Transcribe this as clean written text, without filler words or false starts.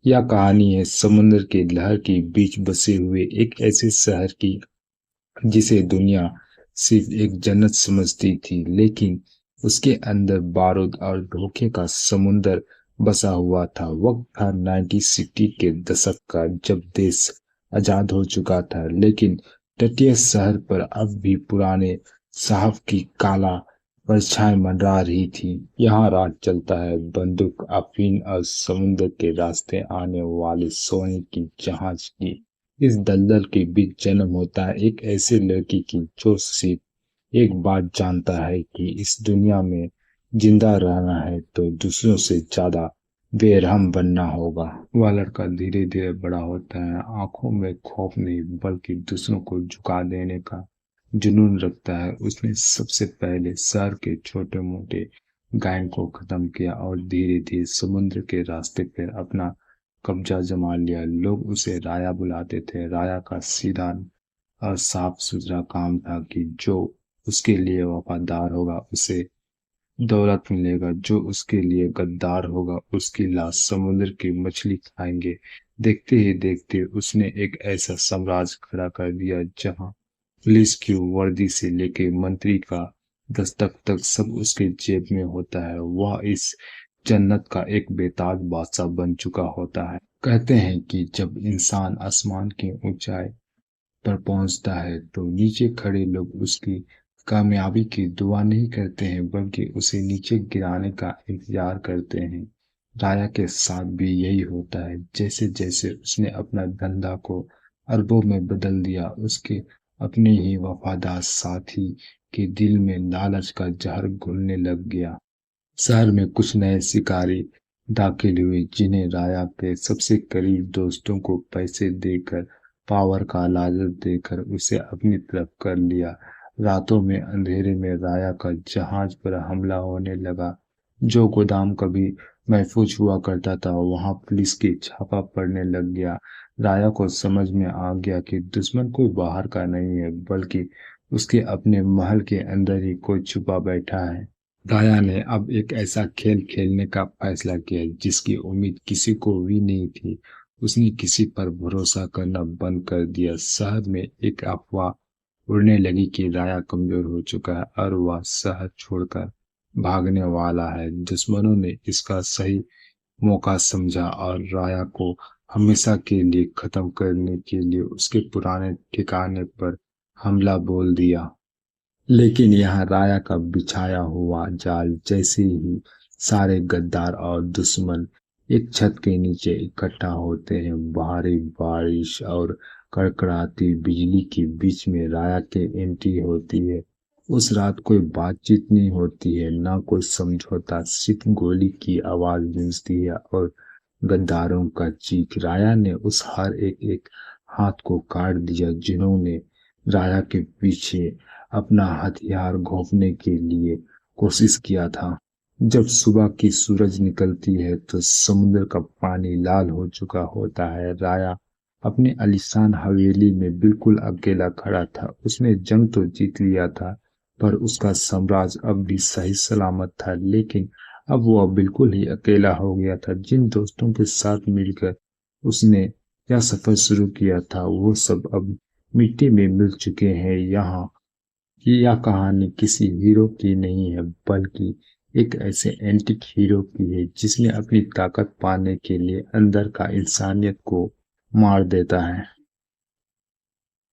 यह कहानी है समुद्र के लहर के बीच बसे हुए एक ऐसे शहर की जिसे दुनिया सिर्फ एक जन्नत समझती थी, लेकिन उसके अंदर बारूद और धोखे का समुंदर बसा हुआ था। वक्त था 1960 के दशक का, जब देश आजाद हो चुका था, लेकिन तटीय शहर पर अब भी पुराने साहब की काला परछाई मंडरा रही थी। यहाँ राज चलता है बंदूक, अफीम और समुद्र के रास्ते आने वाले सोने की जहाज की। इस दलदल के बीच जन्म होता है एक ऐसे लड़की की जो सिर्फ एक बात जानता है कि इस दुनिया में जिंदा रहना है तो दूसरों से ज्यादा बेरहम बनना होगा। वह लड़का धीरे धीरे बड़ा होता है, आंखों में खौफ नहीं बल्कि दूसरों को झुका देने का जुनून रखता है। उसने सबसे पहले शहर के छोटे मोटे गैंग को खत्म किया और धीरे धीरे समुद्र के रास्ते पर अपना कब्जा जमा लिया। लोग उसे राया बुलाते थे। राया का सीधा और साफ सुथरा काम था कि जो उसके लिए वफादार होगा उसे दौलत मिलेगा, जो उसके लिए गद्दार होगा उसकी लाश समुद्र की मछली खाएंगे। देखते ही देखते उसने एक ऐसा साम्राज्य खड़ा कर दिया जहां पुलिस की वर्दी से लेके मंत्री का दस्तक तक सब उसके जेब में होता है। वह इस जन्नत का एक बेताज बादशाह बन चुका होता है। कहते हैं कि जब इंसान आसमान की ऊंचाई पर पहुंचता है तो नीचे खड़े लोग उसकी कामयाबी की दुआ नहीं करते हैं बल्कि उसे नीचे गिराने का इंतजार करते हैं। राया के साथ भी यही होता है। जैसे जैसे उसने अपना धंधा को अरबों में बदल दिया, उसके अपने ही वफादार साथी के दिल में लालच का जहर घुलने लग गया। शहर में कुछ नए शिकारी दाखिल हुए जिन्हें राया के सबसे करीब दोस्तों को पैसे देकर, पावर का लालच देकर उसे अपनी तरफ कर लिया। रातों में अंधेरे में राया का जहाज पर हमला होने लगा। जो गोदाम कभी महफूज हुआ करता था वहां पुलिस की छापा पड़ने लग गया। राया को समझ में आ गया कि दुश्मन कोई बाहर का नहीं है बल्कि उसके अपने महल के अंदर ही कोई छुपा बैठा है। राया ने अब एक ऐसा खेल खेलने का फैसला किया जिसकी उम्मीद किसी को भी नहीं थी। उसने किसी पर भरोसा करना बंद कर दिया। शहर में एक अफवाह उड़ने लगी कि राया कमजोर हो चुका है और वह शहर छोड़कर भागने वाला है। दुश्मनों ने इसका सही मौका समझा और राया को हमेशा के लिए खत्म करने के लिए उसके पुराने ठिकाने पर हमला बोल दिया। लेकिन यहाँ राया का बिछाया हुआ जाल जैसे ही सारे गद्दार और दुश्मन एक छत के नीचे इकट्ठा होते हैं, भारी बारिश और कड़कड़ाती बिजली के बीच में राया के एंट्री होती है। उस रात कोई बातचीत नहीं होती है, ना कोई समझौता, सिर्फ गोली की आवाज गूंजती है और गद्दारों का चीख। राया ने उस हर एक एक हाथ को काट दिया जिन्होंने राया के पीछे अपना हथियार घोंपने के लिए कोशिश किया था। जब सुबह की सूरज निकलती है तो समुद्र का पानी लाल हो चुका होता है। राया अपने आलीशान हवेली में बिल्कुल अकेला खड़ा था। उसने जंग तो जीत लिया था पर उसका साम्राज्य अब भी सही सलामत था, लेकिन अब वह बिल्कुल ही अकेला हो गया था। जिन दोस्तों के साथ मिलकर उसने यह सफर शुरू किया था वो सब अब मिट्टी में मिल चुके हैं। यहाँ कि यह कहानी किसी हीरो की नहीं है बल्कि एक ऐसे एंटिक हीरो की है जिसने अपनी ताकत पाने के लिए अंदर का इंसानियत को मार देता है।